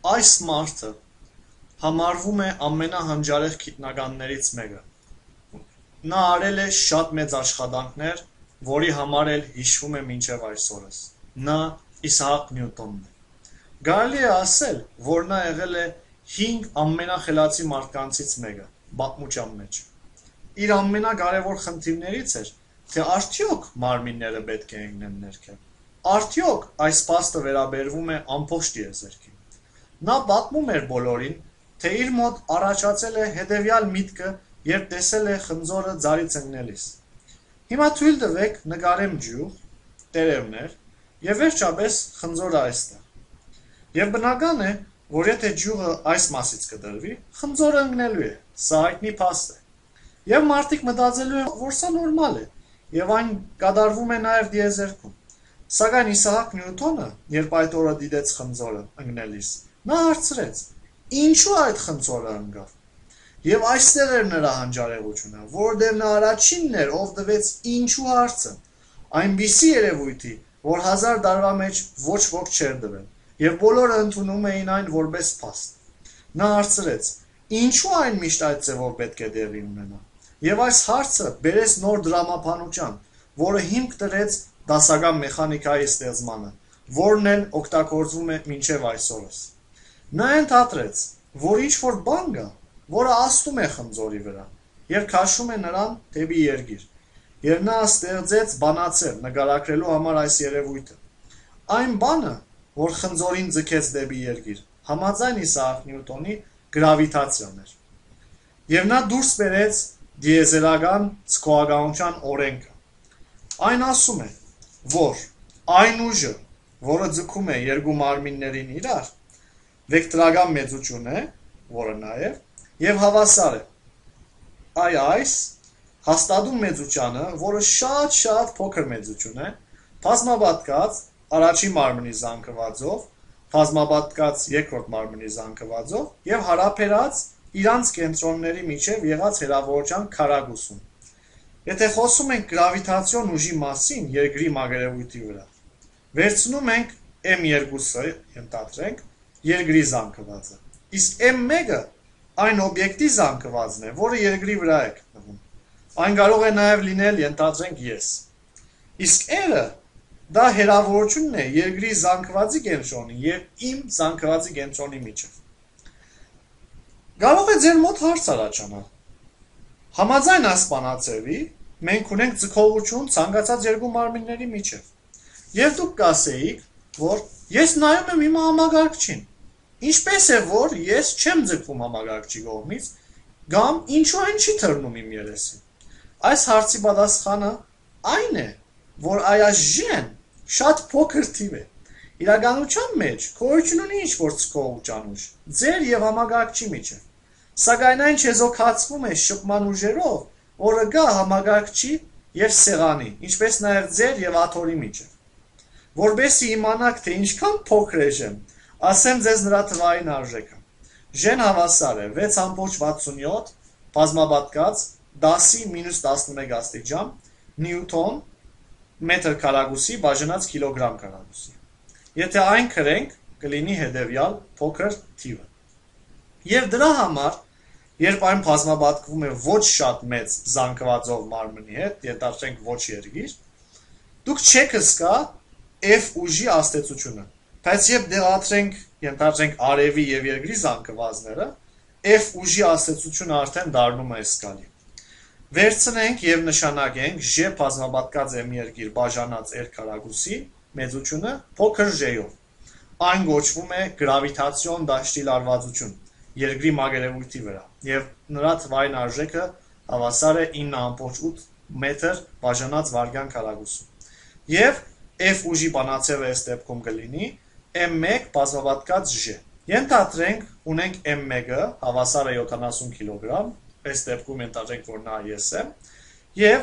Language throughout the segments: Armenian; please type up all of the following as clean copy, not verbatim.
այս մարդը համարվում է ամենահանջարեղ գիտնականներից մեկը։ Նա արել է շատ մեծ աշխատանքներ, որի համար էլ հիշվում է մինչև այսօրս։ Նա Իսահակ Նյուտոնն է։ Կարելի է ասել, որ նա եղել է 5 ամենախելացի մարդկանցից մեկը պատմության մեջ։ Իր ամենակարևոր խնդիրներից էր, թե արդյոք մարմինները պետք է ընկնեն ներքև։ Արդյոք այս փաստը վերաբերվում է ամբողջ տիեզերքին։ Նա պատմում էր բոլորին, թե իր մոտ առաջացել է հետևյալ միտքը, երբ տեսել է խնձորը ձարից ընկնելիս։ Հիմա թույլ տվեք նկարեմ ջուղ, տերևներ եւ վերջապես խնձորը այստեղ։ Եվ բնական է, որ եթե ջուղը այս մասից կդրվի, խնձորը ընկնելու է։ Սա հայտնի փաստ է։ Եվ մարդիկ մտածելու են, որ սա նորմալ է, եւ այն կատարվում է նաեւ դիեզերքում։ Սակայն Իսահակ Նյուտոնը, երբ այդ օրը դիտեց խնձորը ընկնելիս, նա հարցրեց. ինչու այդ խնձորը ընկավ։ Եվ այստեղ էր նրա հանջարեղությունը, որտեղ նա առաջինն էր, ով տվեց ինչու հարցը, այնպիսի երևույթի, որ 1000 տարվա մեջ ոչ ոք չէր տվել, եւ բոլորը ընդունում էին այն որպես փաստ։ Նա հարցրեց. ինչու այն միշտ այդ ձևով պետք է տեղի ունենա։ Եվ այս հարցը բերեց նոր դրամապանության, որը հիմք դրեց դասական մեխանիկայի ստեղծմանը, որն էլ օգտագործվում է մինչև այսօրս։ Նա ընդհատեց, որ ինչ-որ բան կա, որը աստում է խնձորի վրա եւ քաշում է նրան դեպի երկիր։ Եվ նա ստեղծեց բանացել նկարագրելու համար այս երևույթը։ Այն բանը, որ խնձորին ձգեց դեպի երկիր, համաձայն Իսահակ Նյուտոնի գրավիտացիան էր։ Եվ նա դուրս բերեց դիեզերական ցկողականության օրենքը։ Այն ասում է, որ այն ուժը, որը ձգում է երկու մարմիններին իրար, վեկտորական մեծություն է, որը նաև եւ հավասար է այս հաստատուն մեծությանը, որը շատ փոքր մեծություն է, բազմապատկած առաջին մարմնի զանգվածով, բազմապատկած երկրորդ մարմնի զանգվածով եւ հարաբերած իրանց կենտրոնների միջև եղած հեռավորության քառակուսում։ Եթե խոսում ենք գրավիտացիոն ուժի մասին երկրի մակերևույթի վրա, վերցնում ենք M2-ը, ենթադրենք, երկրի զանգվածը։ Իսկ M1-ը այն օբյեկտի զանգվածն է, որը երկրի վրա է գտնվում։ Այն կարող է նաև լինել, ենթադրենք, ես։ Իսկ R-ը դա հեռավորությունն է երկրի զանգվածի կենտրոնի եւ իմ զանգվածի կենտրոնի միջև։ Կարող է ձեր մոտ հարց առաջանալ։ Համաձայն այս բանաձևի մենք ունենք ձգողություն ցանկացած երկու մարմինների միջև։ Եվ դուք կասեիք, որ ես նայում եմ իմ համակարգչին։ Ինչպես է, որ ես չեմ ձգվում համակարգչի կողմից, կամ ինչու այն չի թռնում իմ երեսին։ Այս հարցի պատասխանը այն է, որ այաժեն շատ փոքր թիվ է։ Իրականության մեջ գոյություն ունի ինչ-որ ցկողության ուժ, ձեր եւ համակարգչի միջև։ Սակայն այն չեզոքացվում է շփման ուժերով, որը կա համակարգչի եւ սեղանի, ինչպես նաեւ ձեր եւ աթոռի միջև։ Որբեսի իմանաք, թե ինչքան փոքր է ժեն, ասեմ ձեզ նրա թվային արժեքը։ Ժեն հավասար է 6.67 բազմապատկած 10-11 աստիճան նյուտոն մետր քառակուսի բաժանած կիլոգրամ քառակուսի։ Եթե այն քրենք, կլինի հետևյալ փոքր թիվը։ Եվ դրա համար, երբ այն բազմապատկվում է ոչ շատ մեծ զանգվածով մարմնի հետ, ենթադրենք ոչ երկիր, դուք չեք հսկա F ուժի աստեցությունը։ Բայց երբ դեղատրենք, ենթադրենք արևի եւ երկրի զանգվածները, F ուժի աստեցությունը արդեն դառնում է զգալի։ Վերցնենք եւ նշանակենք J բազմապատկած M2 բաժանած R քառակուսի մեծությունը փոքր J-ով։ Այն կոչվում է գրավիտացիոն դաշտի լարվածություն երկրի մակերևույթի վրա եւ նրա թվային արժեքը հավասար է 9.8 մետր բաժանած վարկյան քառակուսու։ Եվ F ուժի բանացևը այս դեպքում կլինի M1 բազմապատկած J։ Ենթադրենք ունենք M1-ը հավասար է 70 կիլոգրամ, այս դեպքում ենթադրենք, որ նա ես եմ, եւ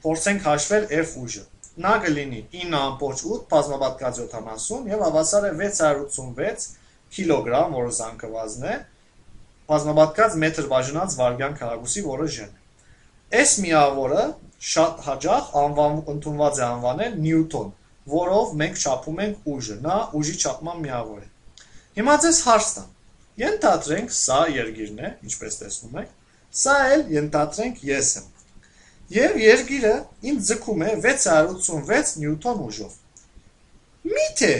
փորձենք հաշվել F ուժը։ Նա կլինի 9.8 բազմապատկած 70 եւ հավասար է 686 կիլոգրամ, որը զանգվածն է, բազմապատկած մետր բաժանած վարկյան քառակուսի, որը J-ն է։ Այս միավորը շատ հաճախ ընդունված է անվանել Նյուտոն, որով մենք չափում ենք ուժը, նա ուժի չափման միավոր է։ Հիմա ձեզ հարց տամ։ Ենթադրենք սա երկիրն է, ինչպես տեսնում եք, սա էլ ենթադրենք ես եմ։ Եվ երկիրը ինձ ձգում է 686 նյուտոն ուժով։ Միթե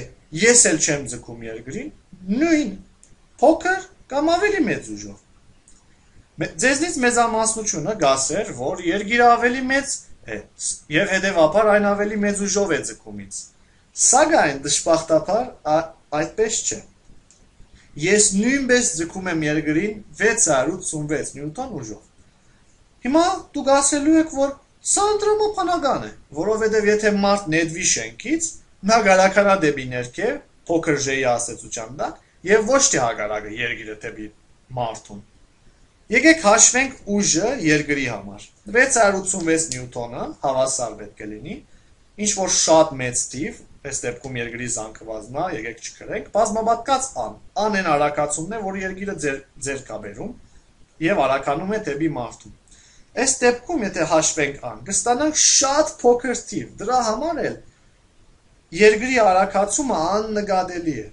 ես էլ չեմ ձգում երկրին, նույն փոքր կամ ավելի մեծ ուժով։ Ձեզնից մեծամասնությունը գասեր, որ երկիրը ավելի մեծ է եւ հետեւաբար այն ավելի մեծ ուժով է ձգում ինձ։ Սակայն դժբախտաբար այդպես չէ։ Ես նույնպես ձգում եմ երկրին 686 նյուտոն ուժով։ Հիմա դուք ասելու եք, որ սա անդրամապանական է, որովհետեւ եթե մարդ նետվի շենքից, նա գարականա դեպի ներքև, փոքր ժեի աստեցության տակ, եւ ոչ թե հակառակը երկիրը դեպի մարդուն։ Եկեք հաշվենք ուժը երկրի համար։ 686 նյուտոնը հավասար պետք է լինի, ինչ որ շատ մեծ թիվ, այս դեպքում երկրի զանգվածն է, եկեք չգրենք, բազմապատկած ան։ Ան այն արագացումն է, որ երկիրը ձեր կա բերում եւ արագանում է դեպի մարդուն։ Այս դեպքում, եթե հաշվենք ան, կստանանք շատ փոքր թիվ։ Դրա համար էլ երկրի արագացումը աննկատելի է։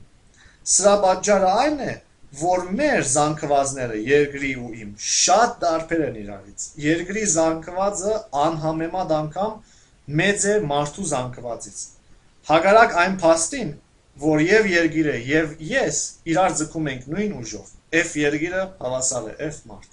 Սրա պատճառը այն է, որ մեր զանգվածները երկրի ու իմ շատ տարբեր են իրարից։ Երկրի զանգվածը անհամեմատ անգամ մեծ է մարդու զանգվածից։ Հակառակ այն փաստին, որ եւ երկիրը եւ ես իրար ձգում ենք նույն ուժով, F երկիրը հավասար է F մարդ։